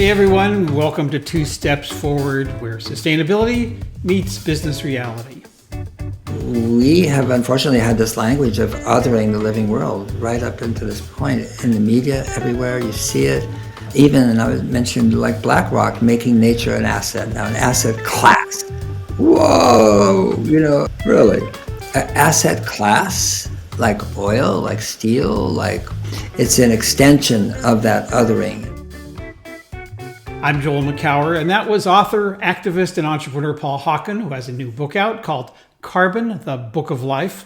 Hey everyone, welcome to Two Steps Forward, where sustainability meets business reality. We have unfortunately had this language of othering the living world right up into this point. In the media, everywhere, you see it. Even, and I mentioned like BlackRock, making nature an asset, now an asset class. Whoa, really. An asset class, like oil, like steel, like it's an extension of that othering. I'm Joel McCower, and that was author, activist, and entrepreneur Paul Hawken, who has a new book out called Carbon, the Book of Life.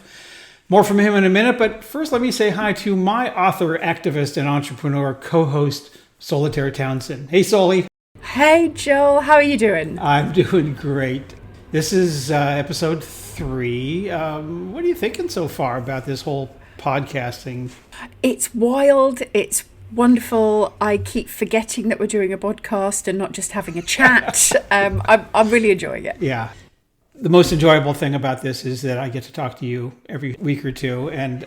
More from him in a minute, but first let me say hi to my author, activist, and entrepreneur co-host, Solitaire Townsend. Hey, Soli. Hey, Joel. How are you doing? I'm doing great. This is episode 3. What are you thinking so far about this whole podcasting? It's wild. It's wonderful. I keep forgetting that we're doing a podcast and not just having a chat. I'm really enjoying it. Yeah. The most enjoyable thing about this is that I get to talk to you every week or two, and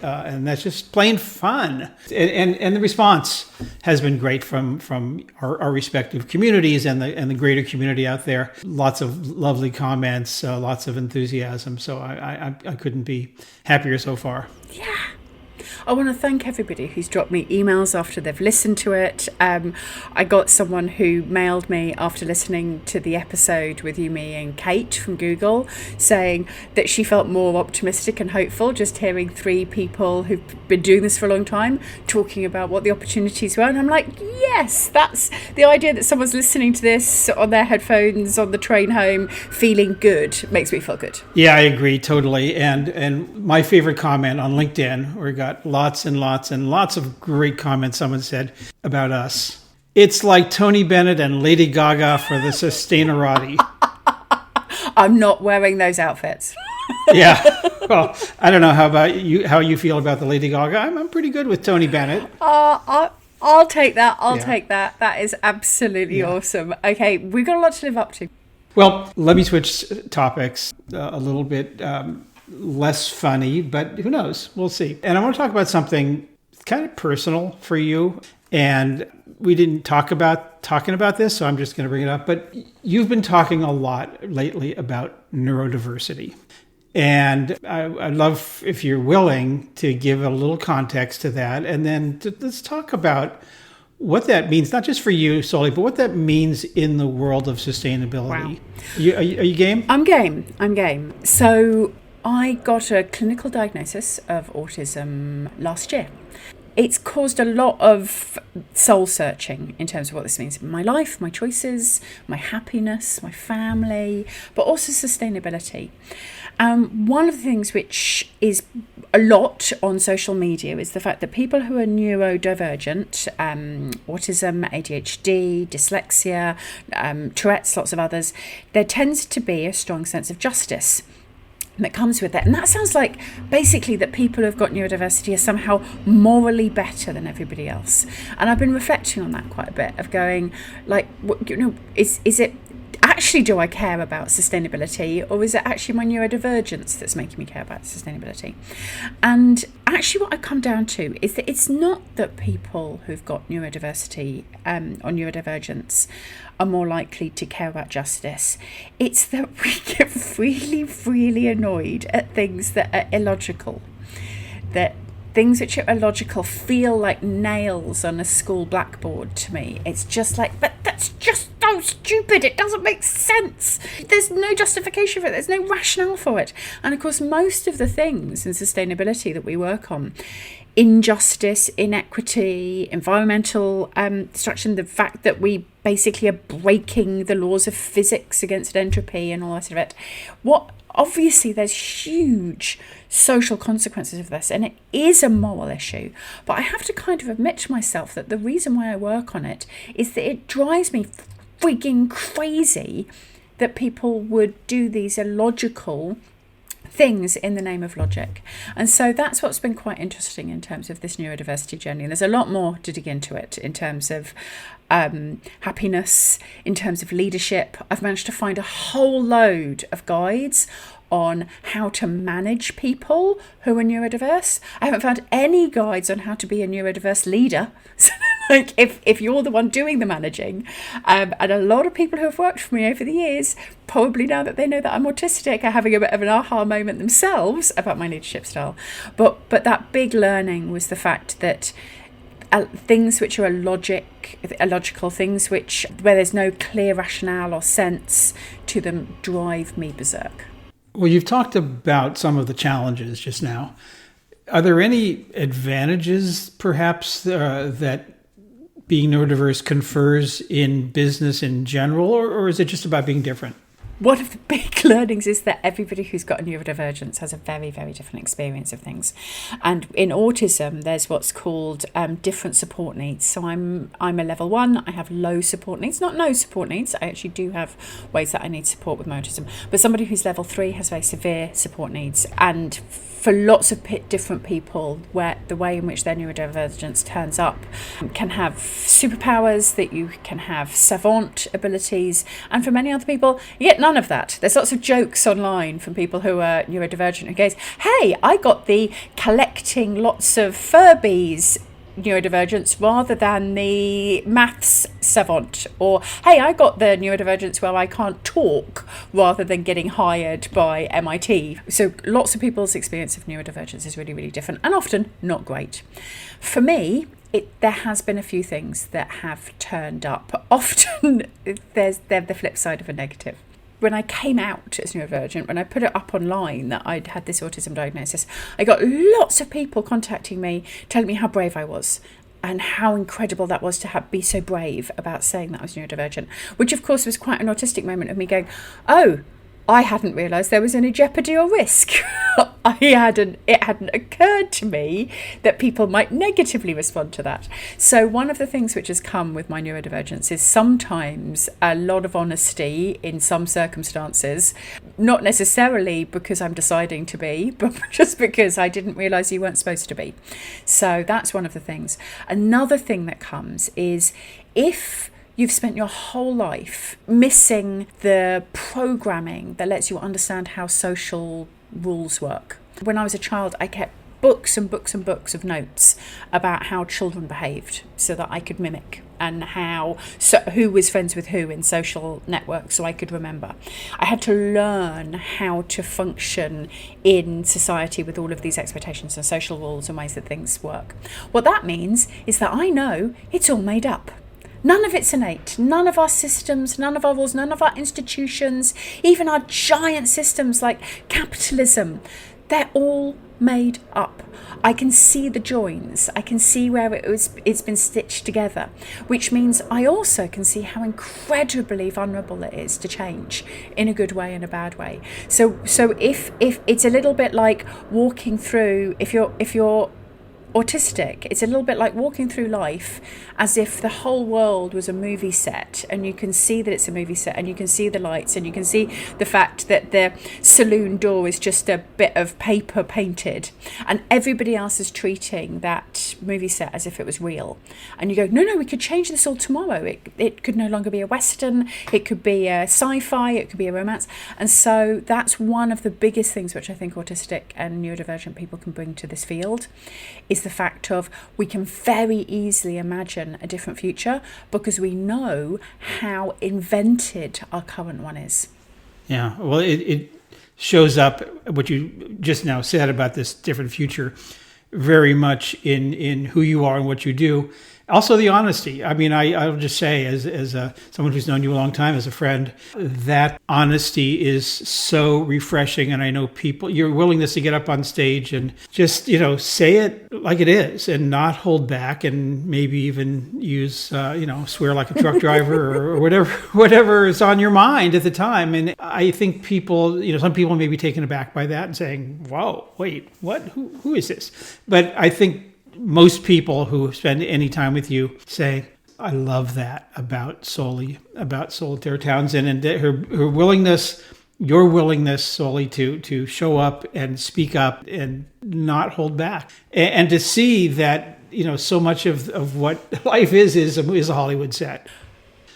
that's just plain fun. And the response has been great from our respective communities and the greater community out there. Lots of lovely comments, lots of enthusiasm. So I couldn't be happier so far. Yeah. I want to thank everybody who's dropped me emails after they've listened to it. I got someone who mailed me after listening to the episode with you, me and Kate from Google, saying that she felt more optimistic and hopeful just hearing 3 people who've been doing this for a long time talking about what the opportunities were. And I'm like, yes, that's the idea, that someone's listening to this on their headphones on the train home feeling good makes me feel good. Yeah, I agree totally. And my favorite comment on LinkedIn, where we got lots and lots and lots of great comments, someone said about us. It's like Tony Bennett and Lady Gaga for the Sustainerati. I'm not wearing those outfits. Yeah. Well, I don't know how you feel about the Lady Gaga. I'm pretty good with Tony Bennett. I'll take that. Take that. That is absolutely awesome. Okay, we've got a lot to live up to. Well, let me switch topics a little bit. Less funny, but who knows? We'll see. And I want to talk about something kind of personal for you. And we didn't talking about this, so I'm just going to bring it up. But you've been talking a lot lately about neurodiversity. And I'd love, if you're willing, to give a little context to that. And then let's talk about what that means, not just for you, Soli, but what that means in the world of sustainability. Wow. Are you game? I'm game. So I got a clinical diagnosis of autism last year. It's caused a lot of soul searching in terms of what this means in my life, my choices, my happiness, my family, but also sustainability. One of the things which is a lot on social media is the fact that people who are neurodivergent, autism, ADHD, dyslexia, Tourette's, lots of others, there tends to be a strong sense of justice that comes with that. And that sounds like basically that people who've got neurodiversity are somehow morally better than everybody else. And I've been reflecting on that quite a bit, of going like, is it actually, do I care about sustainability, or is it actually my neurodivergence that's making me care about sustainability? And actually what I come down to is that it's not that people who've got neurodiversity or neurodivergence are more likely to care about justice. It's that we get really, really annoyed at things that are illogical. That things which are illogical feel like nails on a school blackboard to me. It's just like, but that's just so stupid. It doesn't make sense. There's no justification for it. There's no rationale for it. And of course, most of the things in sustainability that we work on, injustice, inequity, environmental destruction, the fact that we basically are breaking the laws of physics against entropy and all that sort of it. Obviously, there's huge social consequences of this, and it is a moral issue. But I have to kind of admit to myself that the reason why I work on it is that it drives me freaking crazy that people would do these illogical things in the name of logic. And so that's what's been quite interesting in terms of this neurodiversity journey. And there's a lot more to dig into it in terms of happiness, in terms of leadership. I've managed to find a whole load of guides on how to manage people who are neurodiverse. I haven't found any guides on how to be a neurodiverse leader. So Like if you're the one doing the managing, and a lot of people who have worked for me over the years, probably now that they know that I'm autistic, are having a bit of an aha moment themselves about my leadership style. But that big learning was the fact that things which are illogical, things where there's no clear rationale or sense to them, drive me berserk. Well, you've talked about some of the challenges just now. Are there any advantages, perhaps, that being neurodiverse confers in business in general, or is it just about being different? One of the big learnings is that everybody who's got a neurodivergence has a very, very different experience of things. And in autism, there's what's called different support needs. So I'm a level 1, I have low support needs, not no support needs. I actually do have ways that I need support with my autism. But somebody who's level 3 has very severe support needs. And for lots of different people, where the way in which their neurodivergence turns up can have superpowers, that you can have savant abilities, and for many other people, you get none of that. There's lots of jokes online from people who are neurodivergent who goes, hey, I got the collecting lots of Furbies neurodivergence rather than the maths savant, or hey, I got the neurodivergence where I can't talk rather than getting hired by MIT. So lots of people's experience of neurodivergence is really, really different and often not great. For me, there has been a few things that have turned up. Often they're the flip side of a negative. When I came out as neurodivergent, when I put it up online that I'd had this autism diagnosis, I got lots of people contacting me, telling me how brave I was and how incredible that was to be so brave about saying that I was neurodivergent, which of course was quite an autistic moment of me going, oh, I hadn't realised there was any jeopardy or risk. It hadn't occurred to me that people might negatively respond to that. So one of the things which has come with my neurodivergence is sometimes a lot of honesty in some circumstances, not necessarily because I'm deciding to be, but just because I didn't realise you weren't supposed to be. So that's one of the things. Another thing that comes is if you've spent your whole life missing the programming that lets you understand how social rules work. When I was a child, I kept books and books and books of notes about how children behaved so that I could mimic, and who was friends with who in social networks so I could remember. I had to learn how to function in society with all of these expectations and social rules and ways that things work. What that means is that I know it's all made up. None of it's innate. None of our systems, none of our rules, none of our institutions, even our giant systems like capitalism, they're all made up. I can see the joins. I can see where it's been stitched together, which means I also can see how incredibly vulnerable it is to change in a good way and a bad way. So if it's a little bit like walking through, if you're autistic, it's a little bit like walking through life as if the whole world was a movie set, and you can see that it's a movie set, and you can see the lights, and you can see the fact that the saloon door is just a bit of paper painted, and everybody else is treating that movie set as if it was real. And you go, no, we could change this all tomorrow. It could no longer be a Western, it could be a sci-fi, it could be a romance. And so that's one of the biggest things which I think autistic and neurodivergent people can bring to this field, is the fact of we can very easily imagine a different future because we know how invented our current one is. Yeah, well, it shows up, what you just now said about this different future, very much in who you are and what you do. Also, the honesty. I mean, I'll just say, as someone who's known you a long time, as a friend, that honesty is so refreshing. And I know your willingness to get up on stage and just, say it like it is and not hold back, and maybe even use, swear like a truck driver or whatever is on your mind at the time. And I think people, some people may be taken aback by that and saying, whoa, wait, what? Who is this? But I think most people who spend any time with you say, I love that about Soli, about Solitaire Townsend, and her willingness, your willingness, Soli, to show up and speak up and not hold back. And to see that, so much of what life is a Hollywood set.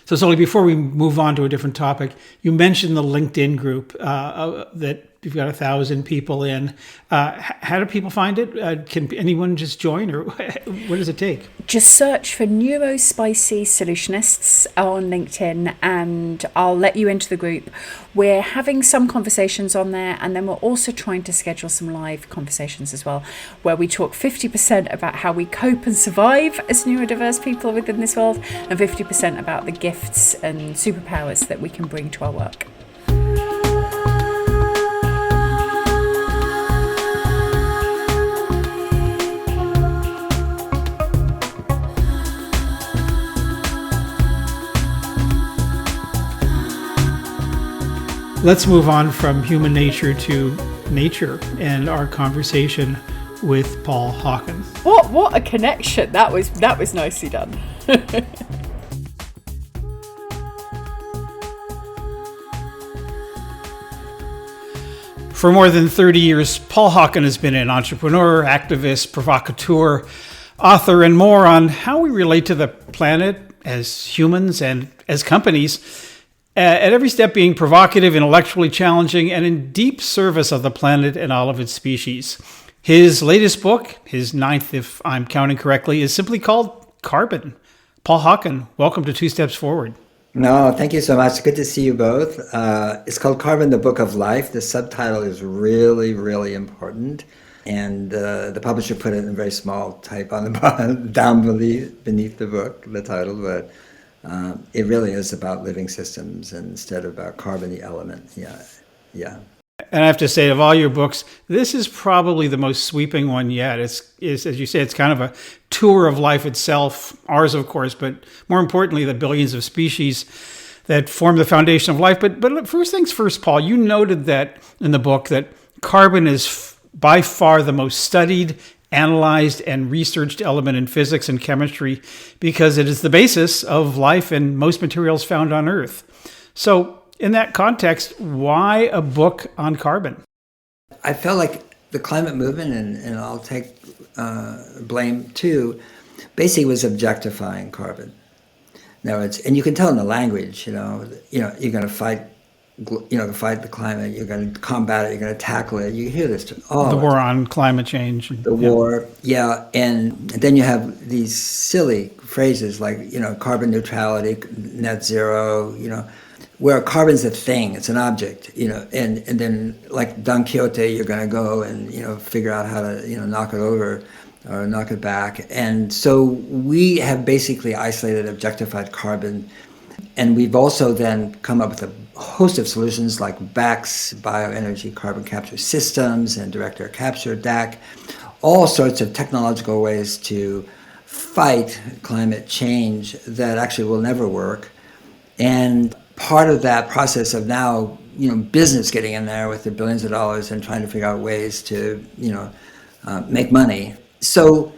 So Soli, before we move on to a different topic, you mentioned the LinkedIn group that You've got 1,000 people in. How do people find it? Can anyone just join, or what does it take? Just search for Neurospicy Solutionists on LinkedIn and I'll let you into the group. We're having some conversations on there, and then we're also trying to schedule some live conversations as well, where we talk 50% about how we cope and survive as neurodiverse people within this world, and 50% about the gifts and superpowers that we can bring to our work. Let's move on from human nature to nature and our conversation with Paul Hawken. What a connection. That was nicely done. For more than 30 years, Paul Hawken has been an entrepreneur, activist, provocateur, author, and more on how we relate to the planet as humans and as companies, at every step being provocative, intellectually challenging, and in deep service of the planet and all of its species. His latest book, his 9th if I'm counting correctly, is simply called Carbon. Paul Hawken, welcome to Two Steps Forward. No, thank you so much. Good to see you both. It's called Carbon, the Book of Life. The subtitle is really, really important. And the publisher put it in very small type on the bottom, down beneath the book, the title, but it really is about living systems instead of about carbon, the element. Yeah. And I have to say, of all your books, this is probably the most sweeping one yet. It's as you say, it's kind of a tour of life itself, ours, of course, but more importantly, the billions of species that form the foundation of life. But first things first, Paul, you noted that in the book that carbon is by far the most studied, analyzed, and researched element in physics and chemistry because it is the basis of life and most materials found on Earth. So in that context, why a book on carbon? I felt like the climate movement, and I'll take blame too, basically was objectifying carbon. Now and you can tell in the language, you're going to fight the climate, you're going to combat it, you're going to tackle it. You hear this. The war on climate change. War, and then you have these silly phrases like, carbon neutrality, net zero, where carbon's a thing, it's an object, and then like Don Quixote, you're going to go and, figure out how to, knock it over or knock it back. And so we have basically isolated, objectified carbon. And we've also then come up with a host of solutions like BACS, bioenergy carbon capture systems, and direct air capture, DAC, all sorts of technological ways to fight climate change that actually will never work. And part of that process of now, business getting in there with the billions of dollars and trying to figure out ways to, make money. So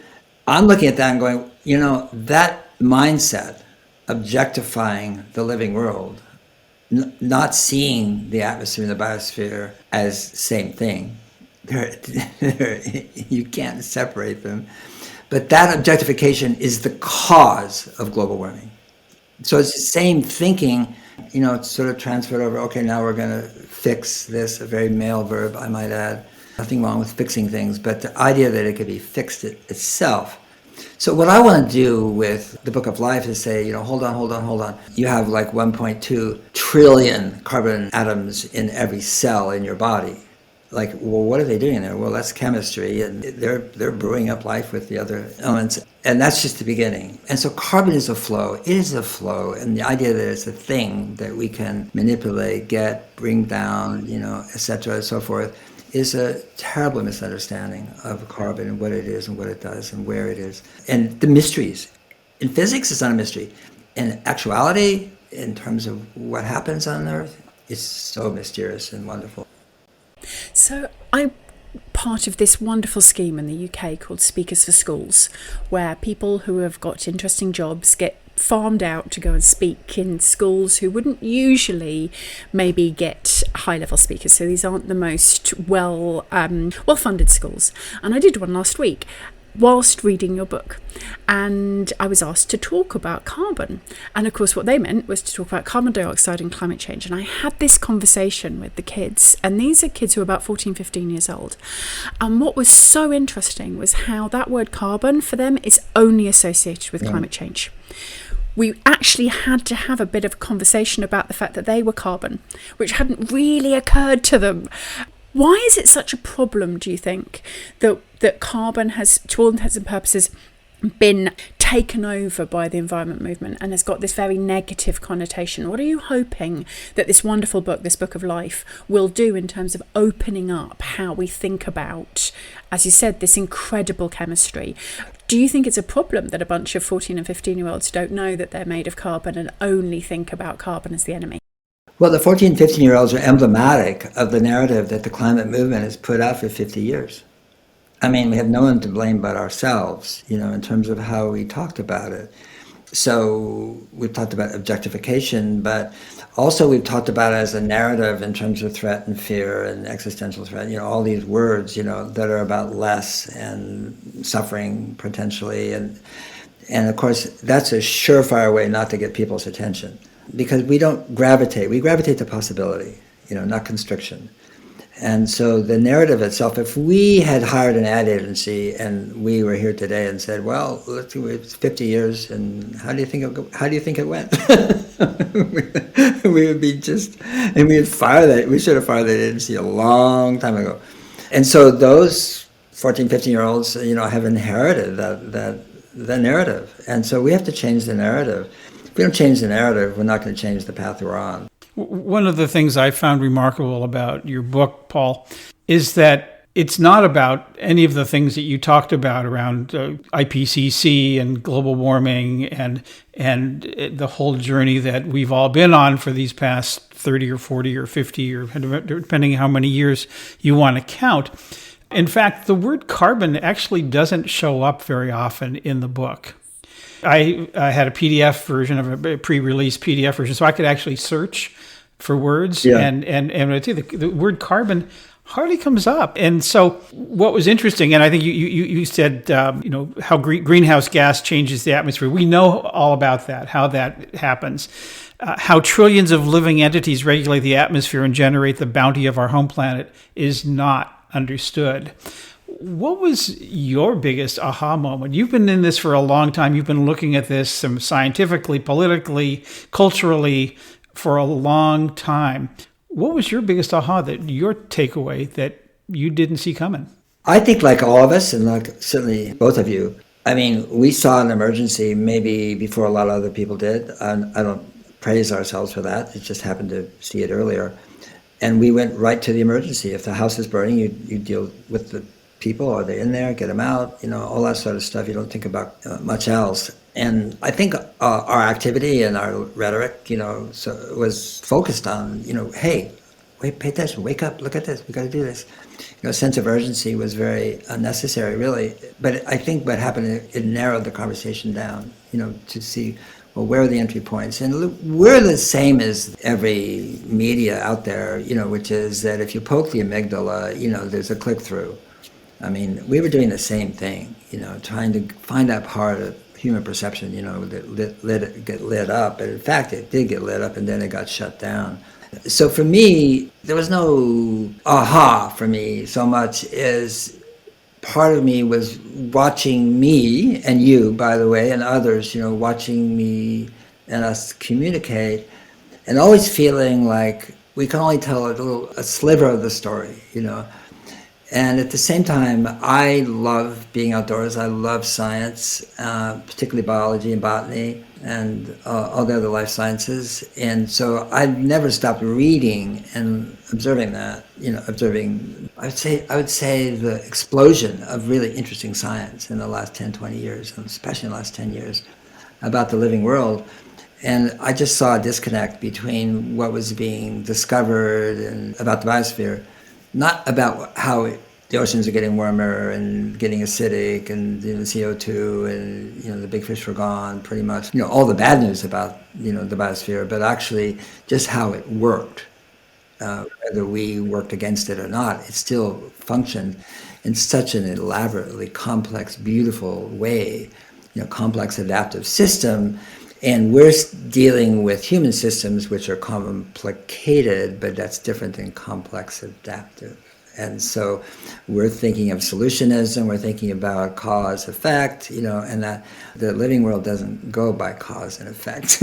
I'm looking at that and going, that mindset, objectifying the living world, not seeing the atmosphere and the biosphere as same thing. You can't separate them. But that objectification is the cause of global warming. So it's the same thinking, it's sort of transferred over, okay, now we're going to fix this, a very male verb, I might add. Nothing wrong with fixing things, but the idea that it could be fixed itself. So what I want to do with the Book of Life is say, hold on. You have like 1.2 trillion carbon atoms in every cell in your body. Like, well, what are they doing there? Well, that's chemistry, and they're brewing up life with the other elements. And that's just the beginning. And so carbon is a flow. It is a flow. And the idea that it's a thing that we can manipulate, bring down, et cetera, and so forth, is a terrible misunderstanding of carbon and what it is and what it does and where it is. And the mysteries. In physics, it's not a mystery. In actuality, in terms of what happens on Earth, it's so mysterious and wonderful. So I'm part of this wonderful scheme in the UK called Speakers for Schools, where people who have got interesting jobs get farmed out to go and speak in schools who wouldn't usually maybe get high-level speakers. So these aren't the most well-funded schools. And I did one last week. whilst reading your book, and I was asked to talk about carbon. And of course what they meant was to talk about carbon dioxide and climate change. And I had this conversation with the kids, and these are kids who are about 14, 15 years old. And what was so interesting was how that word carbon for them is only associated with climate change. We actually had to have a bit of a conversation about the fact that they were carbon, which hadn't really occurred to them. Why is it such a problem, do you think, that carbon has, to all intents and purposes, been taken over by the environment movement and has got this very negative connotation? What are you hoping that this wonderful book, this Book of Life, will do in terms of opening up how we think about, as you said, this incredible chemistry? Do you think it's a problem that a bunch of 14 and 15-year-olds don't know that they're made of carbon and only think about carbon as the enemy? Well, the 14, 15-year-olds are emblematic of the narrative that the climate movement has put out for 50 years. I mean, we have no one to blame but ourselves, in terms of how we talked about it. So we've talked about objectification, but also we've talked about it as a narrative in terms of threat and fear and existential threat, all these words, that are about less and suffering potentially. And of course, that's a surefire way not to get people's attention. Because we gravitate to possibility, not constriction. And so the narrative itself, if we had hired an ad agency and we were here today and said, well, let's see, it's 50 years and how do you think it went? We would be and we should have fired that agency a long time ago. And so those 14, 15-year-olds, have inherited that narrative. And so we have to change the narrative. If we don't change the narrative, we're not going to change the path we're on. One of the things I found remarkable about your book, Paul, is that it's not about any of the things that you talked about around IPCC and global warming and the whole journey that we've all been on for these past 30 or 40 or 50 or depending how many years you want to count. In fact, the word carbon actually doesn't show up very often in the book. I had a PDF version of a pre-release PDF version, so I could actually search for words. Yeah. And I tell you, the word carbon hardly comes up. And so what was interesting, and I think you said, how greenhouse gas changes the atmosphere. We know all about that, how that happens, how trillions of living entities regulate the atmosphere and generate the bounty of our home planet is not understood. What was your biggest aha moment? You've been in this for a long time. You've been looking at this scientifically, politically, culturally for a long time. What was your biggest aha, your takeaway that you didn't see coming? I think like all of us, and like certainly both of you, we saw an emergency maybe before a lot of other people did. I don't praise ourselves for that. It just happened to see it earlier. And we went right to the emergency. If the house is burning, you deal with the people. Are they in there? Get them out. All that sort of stuff. You don't think about much else. And I think our activity and our rhetoric, was focused on, hey, wait, pay attention, wake up, look at this, we got to do this. A sense of urgency was very unnecessary, really. But I think what happened, it narrowed the conversation down, to see, well, where are the entry points? And we're the same as every media out there, which is that if you poke the amygdala, there's a click-through. We were doing the same thing, trying to find that part of human perception, that get lit up. And in fact, it did get lit up and then it got shut down. So for me, there was no aha for me so much as part of me was watching me and you, by the way, and others, watching me and us communicate and always feeling like we can only tell a sliver of the story, And at the same time, I love being outdoors. I love science, particularly biology and botany and all the other life sciences. And so I've never stopped reading and observing that, I would say the explosion of really interesting science in the last 10, 20 years, and especially in the last 10 years, about the living world. And I just saw a disconnect between what was being discovered and about the biosphere, not about how the oceans are getting warmer and getting acidic and the CO2 and the big fish were gone, pretty much. All the bad news about the biosphere, but actually just how it worked. whether we worked against it or not, it still functioned in such an elaborately complex, beautiful way, complex adaptive system. And we're dealing with human systems which are complicated, but that's different than complex adaptive. And so we're thinking of solutionism, we're thinking about cause effect, and that the living world doesn't go by cause and effect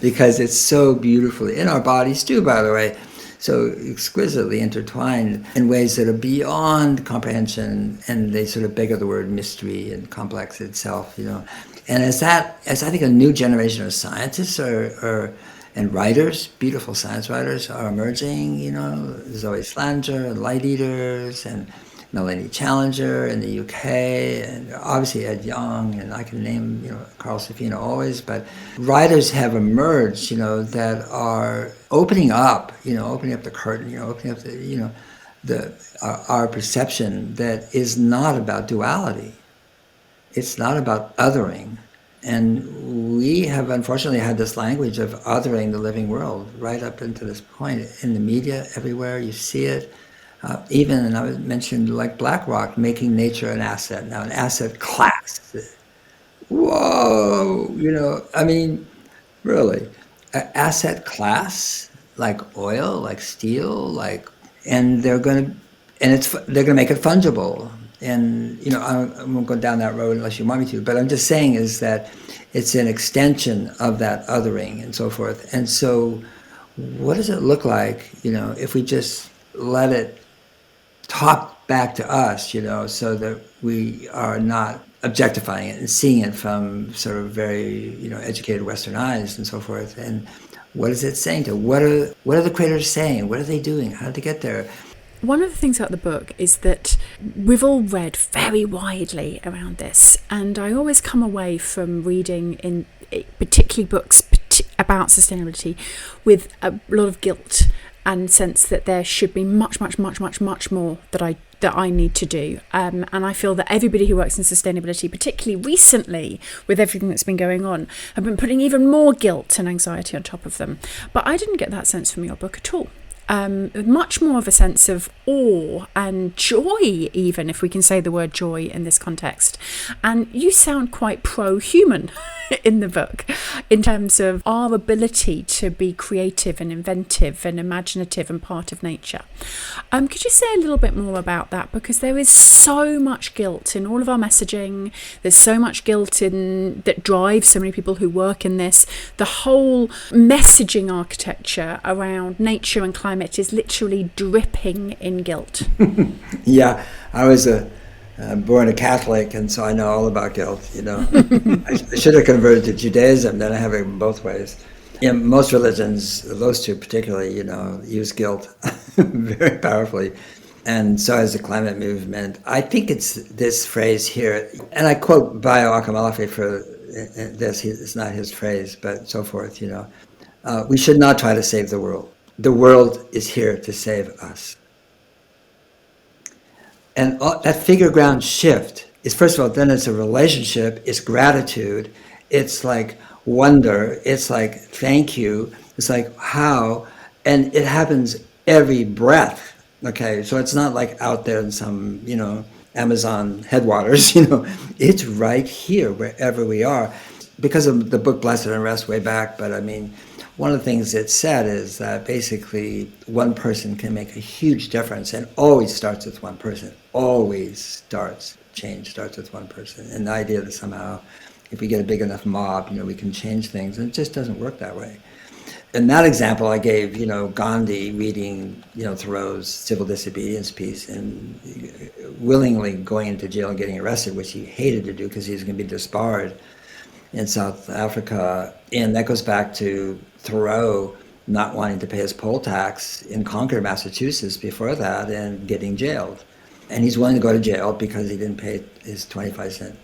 because it's so beautifully, in our bodies too, by the way, so exquisitely intertwined in ways that are beyond comprehension, and they sort of beggar the word mystery and complex itself, And as I think a new generation of scientists and writers, beautiful science writers, are emerging, Zoe Slanger and Light Eaters and Melanie Challenger in the UK, and obviously Ed Young, and I can name, Carl Safina always, but writers have emerged, that are opening up the curtain, opening up our perception that is not about duality. It's not about othering. And we have unfortunately had this language of othering the living world right up into this point. In the media, everywhere, you see it. Even, and I mentioned like BlackRock, making nature an asset, now an asset class. Whoa, really. An asset class, like oil, like steel, and they're going to make it fungible. And, I won't go down that road unless you want me to, but I'm just saying is that it's an extension of that othering and so forth. And so what does it look like, if we just let it talk back to us, so that we are not objectifying it and seeing it from sort of very, educated Western eyes and so forth. And what is it saying to? What are the creators saying? What are they doing? How did they get there? One of the things about the book is that we've all read very widely around this, and I always come away from reading in particularly books about sustainability with a lot of guilt and sense that there should be much more that I need to do. And I feel that everybody who works in sustainability, particularly recently with everything that's been going on, have been putting even more guilt and anxiety on top of them. But I didn't get that sense from your book at all. Much more of a sense of awe and joy, even if we can say the word joy in this context. And you sound quite pro-human in the book in terms of our ability to be creative and inventive and imaginative and part of nature. Could you say a little bit more about that? Because there is so much guilt in all of our messaging. There's so much guilt that drives so many people who work in this. The whole messaging architecture around nature and climate is literally dripping in guilt. Yeah, I was born a Catholic, and so I know all about guilt. I should have converted to Judaism. Then I have it both ways. Most religions, those two particularly, use guilt very powerfully, and so has the climate movement. I think it's this phrase here, and I quote Bioenergy for this. It's not his phrase, but so forth. We should not try to save the world. The world is here to save us. And that figure ground shift is, first of all, then it's a relationship, it's gratitude, it's like wonder, it's like thank you, it's like how, and it happens every breath, okay? So it's not like out there in some, Amazon headwaters, it's right here wherever we are. Because of the book Blessed Unrest way back, but I mean, one of the things it said is that basically one person can make a huge difference, and always starts with one person. Change starts with one person. And the idea that somehow if we get a big enough mob, we can change things, and it just doesn't work that way. In that example I gave, Gandhi reading, Thoreau's civil disobedience piece and willingly going into jail and getting arrested, which he hated to do because he was going to be disbarred in South Africa. And that goes back to Thoreau not wanting to pay his poll tax in Concord, Massachusetts before that, and getting jailed. And he's willing to go to jail because he didn't pay his 25-cent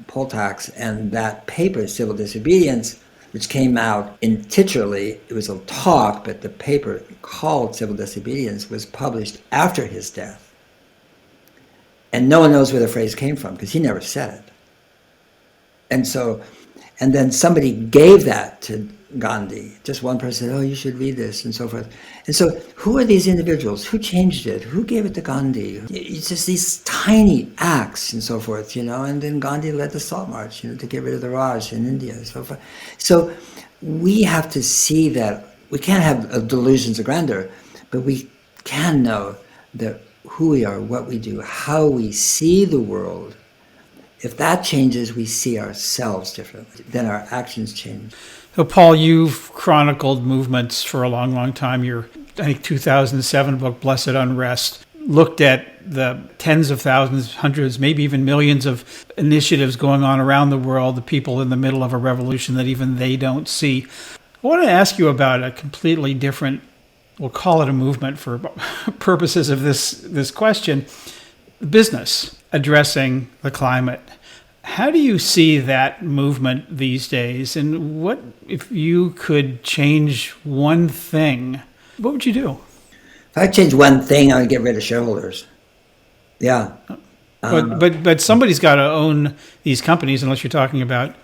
poll tax. And that paper, Civil Disobedience, which came out intitulally, it was a talk, but the paper called Civil Disobedience was published after his death. And no one knows where the phrase came from because he never said it. And so, And then somebody gave that to Gandhi. Just one person said, oh, you should read this, and so forth. And so who are these individuals? Who changed it? Who gave it to Gandhi? It's just these tiny acts and so forth, and then Gandhi led the Salt March, to get rid of the Raj in India and so forth. So we have to see that we can't have delusions of grandeur, but we can know that who we are, what we do, how we see the world. If that changes, we see ourselves differently. Then our actions change. So, Paul, you've chronicled movements for a long, long time. Your, I think, 2007 book, Blessed Unrest, looked at the tens of thousands, hundreds, maybe even millions of initiatives going on around the world, the people in the middle of a revolution that even they don't see. I want to ask you about a completely different, we'll call it a movement for purposes of this question, business addressing the climate. How do you see that movement these days? And what, if you could change one thing, what would you do? If I change one thing, I would get rid of shareholders. Yeah. But somebody's got to own these companies, unless you're talking about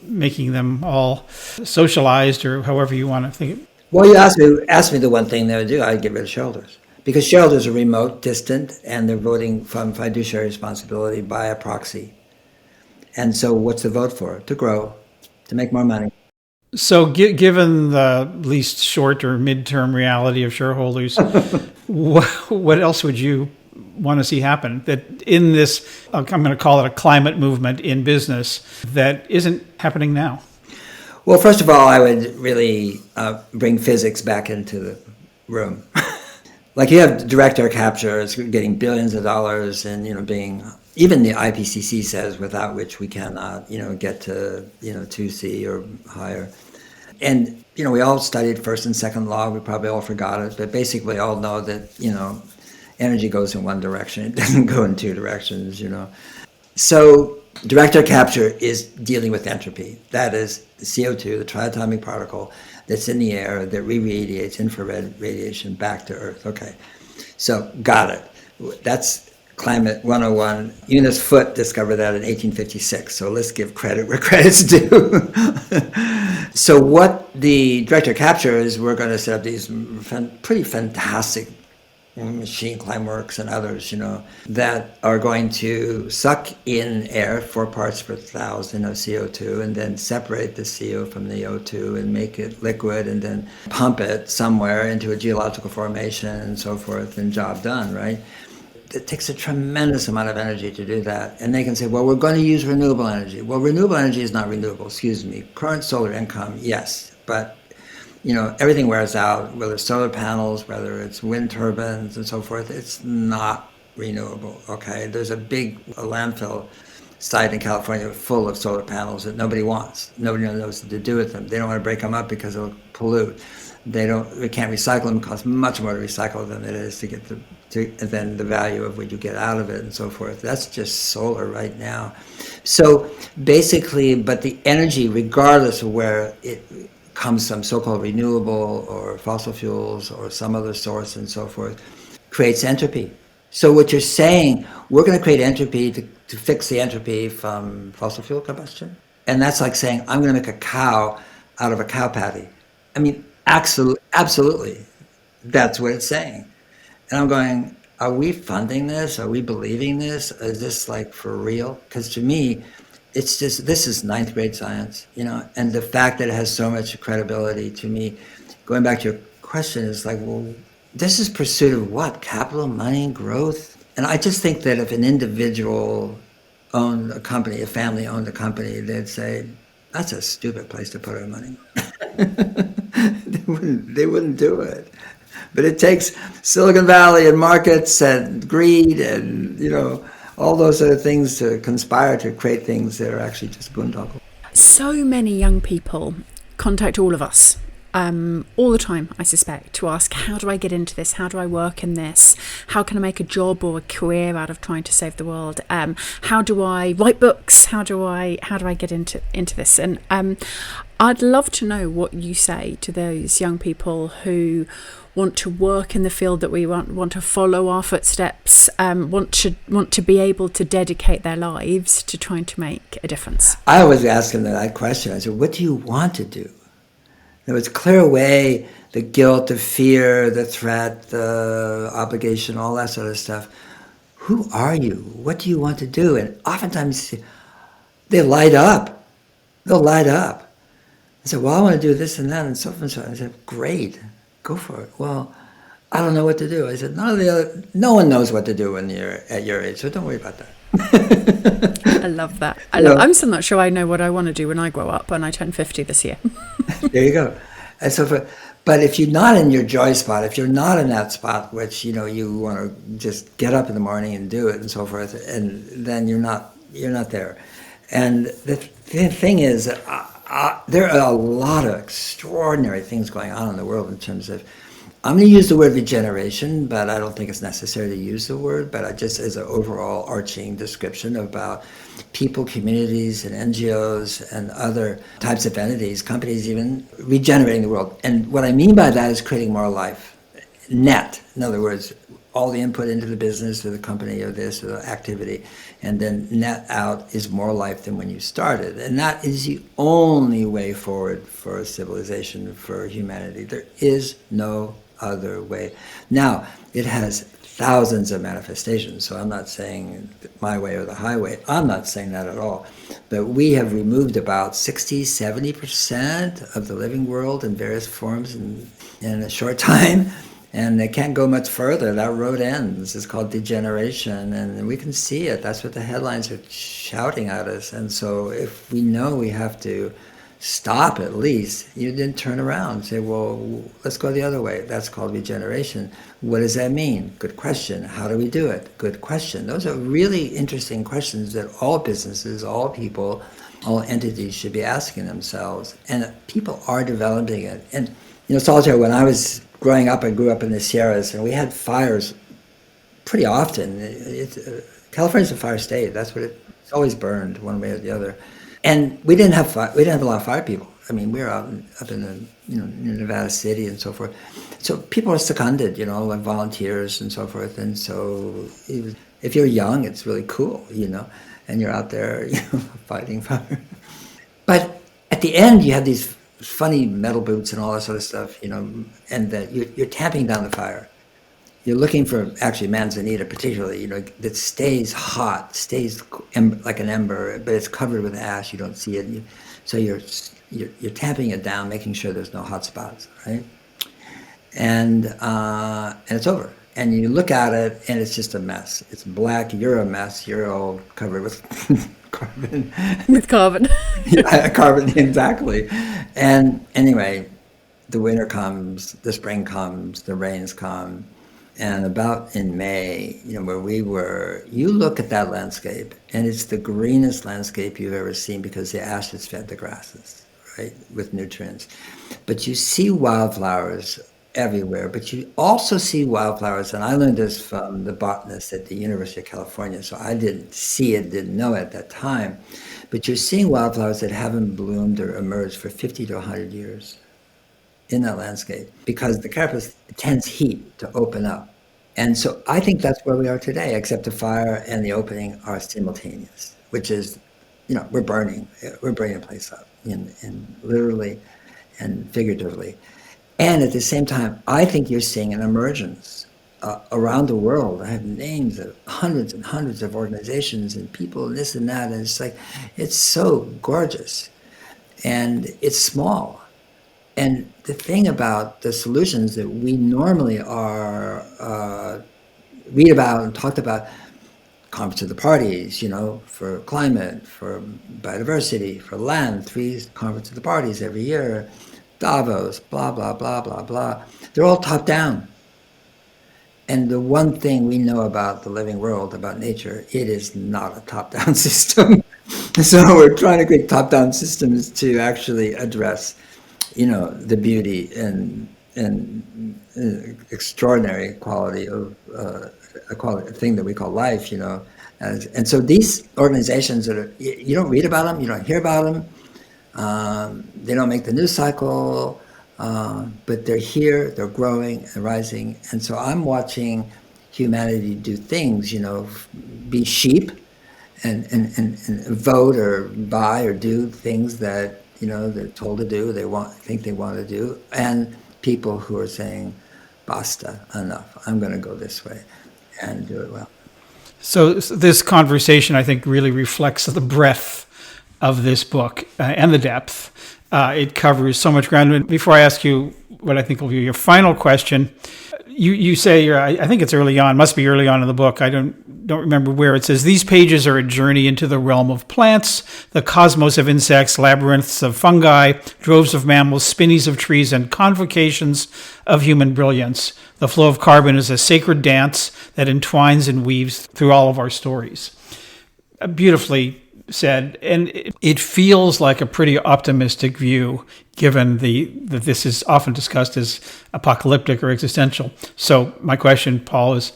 making them all socialized or however you want to think it. Well, you asked me the one thing they would do, I'd get rid of shareholders. Because shareholders are remote, distant, and they're voting from fiduciary responsibility by a proxy. And so what's the vote for? To grow, to make more money. So given the least short or midterm reality of shareholders, what else would you want to see happen that in this, I'm going to call it a climate movement in business, that isn't happening now? Well, first of all, I would really bring physics back into the room. Like you have direct air capture, it's getting billions of dollars and, being, even the IPCC says without which we cannot, get to, 2C or higher. And, we all studied first and second law, we probably all forgot it, but basically all know that, energy goes in one direction, it doesn't go in two directions, So direct air capture is dealing with entropy. That is the CO2, the triatomic particle, that's in the air that re-radiates infrared radiation back to Earth. Okay, so got it. That's Climate 101. Eunice Foote discovered that in 1856, so let's give credit where credit's due. So what the direct air capture is, we're going to set up these pretty fantastic Machine Climeworks and others, that are going to suck in air 4 parts per thousand of CO2 and then separate the CO from the O2 and make it liquid and then pump it somewhere into a geological formation and so forth, and job done, right? It takes a tremendous amount of energy to do that. And they can say, well, we're going to use renewable energy. Well, renewable energy is not renewable, excuse me. Current solar income, yes, but everything wears out, whether it's solar panels, whether it's wind turbines and so forth, it's not renewable, okay? There's a big landfill site in California full of solar panels that nobody wants. Nobody knows what to do with them. They don't want to break them up because they'll pollute. They can't recycle them. It costs much more to recycle than it is to get than the value of what you get out of it and so forth. That's just solar right now. So basically, but the energy, regardless of where it comes from, so-called renewable or fossil fuels or some other source and so forth, creates entropy. So what you're saying, we're going to create entropy to fix the entropy from fossil fuel combustion? And that's like saying, I'm going to make a cow out of a cow patty. I mean, absolutely. That's what it's saying. And I'm going, are we funding this? Are we believing this? Is this like for real? Because to me, it's just, this is ninth grade science, and the fact that it has so much credibility to me, going back to your question, is like, well, this is pursuit of what? Capital, money, growth? And I just think that if an individual owned a company, a family owned a company, they'd say, that's a stupid place to put our money. They wouldn't do it. But it takes Silicon Valley and markets and greed and, all those other things to conspire to create things that are actually just boondoggle. So many young people contact all of us all the time, I suspect, to ask, how do I get into this? How do I work in this? How can I make a job or a career out of trying to save the world? How do I write books? How do I get into this? And I'd love to know what you say to those young people who want to work in the field that we want to follow our footsteps, want to be able to dedicate their lives to trying to make a difference. I always ask them that question. I said, what do you want to do? In other words, clear away the guilt, the fear, the threat, the obligation, all that sort of stuff. Who are you? What do you want to do? And oftentimes they light up. They'll light up. I said, well, I want to do this and that and so forth and so on. I said, great, go for it. Well, I don't know what to do. I said, no one knows what to do when you're at your age, so don't worry about that. I love that. I'm still not sure I know what I want to do when I grow up, and I turn 50 this year. There you go. And so but if you're not in your joy spot, if you're not in that spot which, you want to just get up in the morning and do it and so forth, and then you're not there. And the thing is, there are a lot of extraordinary things going on in the world in terms of, I'm going to use the word regeneration, but I don't think it's necessary to use the word, but I just as an overall arching description about people, communities, and NGOs and other types of entities, companies even, regenerating the world. And what I mean by that is creating more life. Net, in other words, all the input into the business or the company or this or the activity, and then net out is more life than when you started. And that is the only way forward for a civilization, for humanity. There is no other way. Now, it has thousands of manifestations, so I'm not saying my way or the highway. I'm not saying that at all. But we have removed about 60-70% of the living world in various forms in a short time. And they can't go much further. That road ends. It's called degeneration, and we can see it. That's what the headlines are shouting at us. And so if we know we have to stop at least, you then turn around and say, well, let's go the other way. That's called regeneration. What does that mean? Good question. How do we do it? Good question. Those are really interesting questions that all businesses, all people, all entities should be asking themselves. And people are developing it. And, Solitaire, when I was growing up, I grew up in the Sierras, and we had fires pretty often. California's a fire state. That's what it's always burned one way or the other. And we didn't have a lot of fire people. I mean, we were up in near Nevada City and so forth. So people are seconded, like volunteers and so forth. And so if you're young, it's really cool, and you're out there, fighting fire. But at the end, you have these funny metal boots and all that sort of stuff, and that you're tamping down the fire. You're looking for actually manzanita, particularly, that stays hot, stays like an ember, but it's covered with ash. You don't see it. So you're tamping it down, making sure there's no hot spots, right? And it's over. And you look at it, and it's just a mess. It's black. You're a mess. You're all covered with carbon. With carbon. Yeah, carbon, exactly. And anyway, the winter comes, the spring comes, the rains come. And about in May, where we were, you look at that landscape, and it's the greenest landscape you've ever seen because the ash has fed the grasses, right, with nutrients. But you see wildflowers everywhere, but you also see wildflowers, and I learned this from the botanist at the University of California, so I didn't see it, didn't know it at that time, but you're seeing wildflowers that haven't bloomed or emerged for 50 to 100 years in that landscape, because the carapace tends heat to open up. And so I think that's where we are today, except the fire and the opening are simultaneous, which is, we're burning the place up, in literally and figuratively. And at the same time, I think you're seeing an emergence around the world. I have names of hundreds and hundreds of organizations and people and this and that, and it's so gorgeous. And it's small. And the thing about the solutions that we normally read about and talked about, Conference of the Parties, for climate, for biodiversity, for land, 3 Conference of the Parties every year, Davos, blah, blah, blah, blah, blah. They're all top down. And the one thing we know about the living world, about nature, it is not a top-down system. So we're trying to create top-down systems to actually address the beauty and extraordinary quality of a thing that we call life, and so these organizations you don't read about them, you don't hear about them, they don't make the news cycle, but they're here, they're growing and rising, and so I'm watching humanity do things, be sheep and vote or buy or do things that they're told to do, think they want to do, and people who are saying, basta, enough, I'm going to go this way and do it well. So this conversation, I think, really reflects the breadth of this book and the depth. It covers so much ground. And before I ask you what I think will be your final question, you say, I think it's early on, must be early on in the book, I don't remember where, it says, these pages are a journey into the realm of plants, the cosmos of insects, labyrinths of fungi, droves of mammals, spinneys of trees, and convocations of human brilliance. The flow of carbon is a sacred dance that entwines and weaves through all of our stories. Beautifully said, and it feels like a pretty optimistic view, given that this is often discussed as apocalyptic or existential. So my question, Paul, is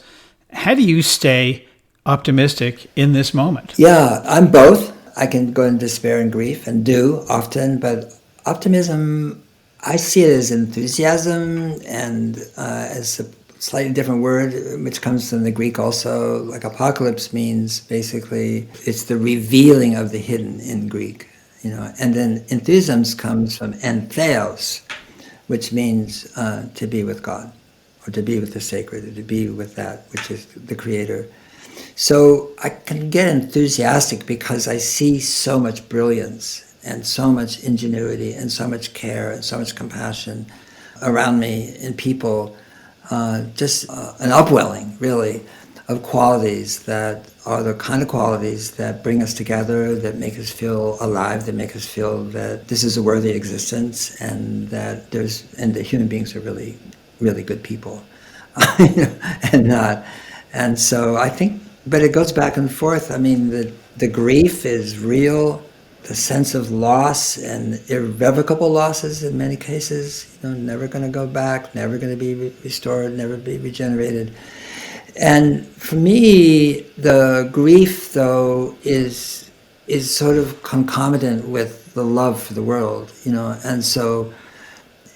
how do you stay optimistic in this moment? Yeah, I'm both. I can go in despair and grief, and do often, but optimism, I see it as enthusiasm, and as a slightly different word, which comes from the Greek also. Like apocalypse means basically it's the revealing of the hidden in Greek, and then enthusiasm comes from entheos, which means to be with God, or to be with the sacred, or to be with that which is the creator. So I can get enthusiastic because I see so much brilliance and so much ingenuity and so much care and so much compassion around me in people. Just an upwelling, really, of qualities that are the kind of qualities that bring us together, that make us feel alive, that make us feel that this is a worthy existence, and that the human beings are really, really good people, and so I think, but it goes back and forth. I mean, the grief is real. The sense of loss and irrevocable losses in many cases, never going to go back, never going to be restored, never be regenerated. And for me, the grief, though, is sort of concomitant with the love for the world, and so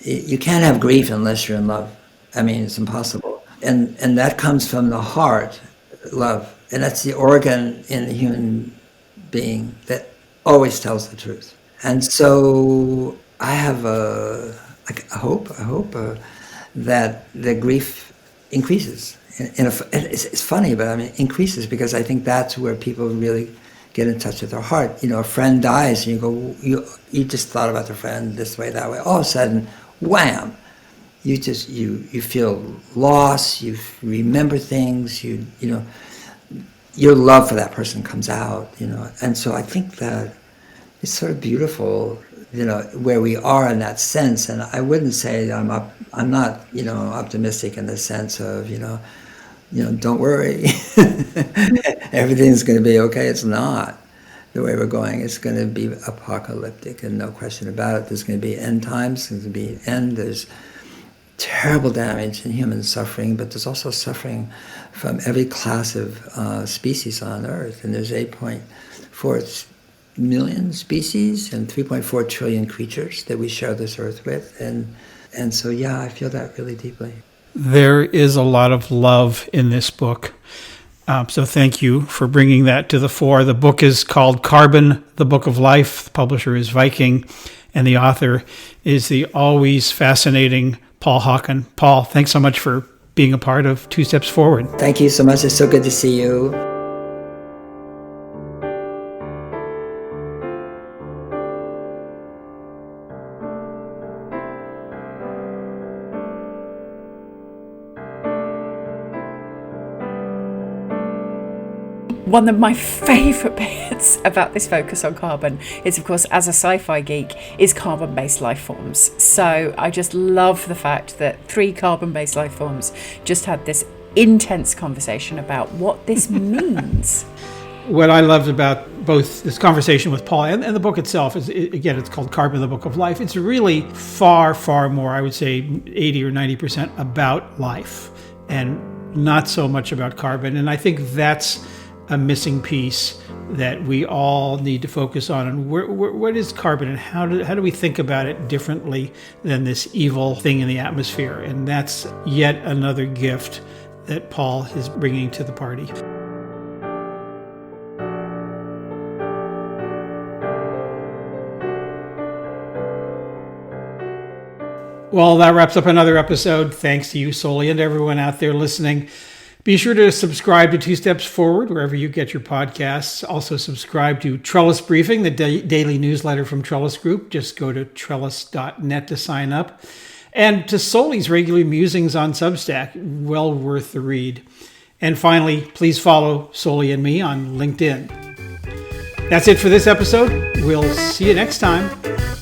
you can't have grief unless you're in love. I mean, it's impossible. And that comes from the heart, love, and that's the organ in the human being that always tells the truth. And so I have a hope that the grief increases. It's funny, but I mean, increases, because I think that's where people really get in touch with their heart. A friend dies, and you just thought about the friend this way, that way. All of a sudden, wham! You feel loss. You remember things. Your love for that person comes out, and so I think that it's sort of beautiful, where we are in that sense. And I wouldn't say I'm not, optimistic in the sense of, don't worry, everything's going to be okay. It's not the way we're going. It's going to be apocalyptic, and no question about it. There's going to be end times. There's going to be end. There's terrible damage and human suffering, but there's also suffering from every class of species on Earth. And there's 8.4 million species and 3.4 trillion creatures that we share this Earth with. And so, yeah, I feel that really deeply. There is a lot of love in this book. So thank you for bringing that to the fore. The book is called Carbon, the Book of Life. The publisher is Viking, and the author is the always fascinating Paul Hawken. Paul, thanks so much for being a part of Two Steps Forward. Thank you so much. It's so good to see you. One of my favourite bits about this focus on carbon is, of course, as a sci-fi geek, is carbon-based life forms. So I just love the fact that 3 carbon-based life forms just had this intense conversation about what this means. what I loved about both this conversation with Paul and the book itself is, again, it's called Carbon, the Book of Life. It's really far, far more, I would say 80 or 90% about life and not so much about carbon. And I think that's a missing piece that we all need to focus on. And what is carbon, and how do we think about it differently than this evil thing in the atmosphere? And that's yet another gift that Paul is bringing to the party. Well, that wraps up another episode. Thanks to you, Soli, and everyone out there listening. Be sure to subscribe to Two Steps Forward wherever you get your podcasts. Also subscribe to Trellis Briefing, the daily newsletter from Trellis Group. Just go to trellis.net to sign up. And to Soli's regular musings on Substack, well worth the read. And finally, please follow Soli and me on LinkedIn. That's it for this episode. We'll see you next time.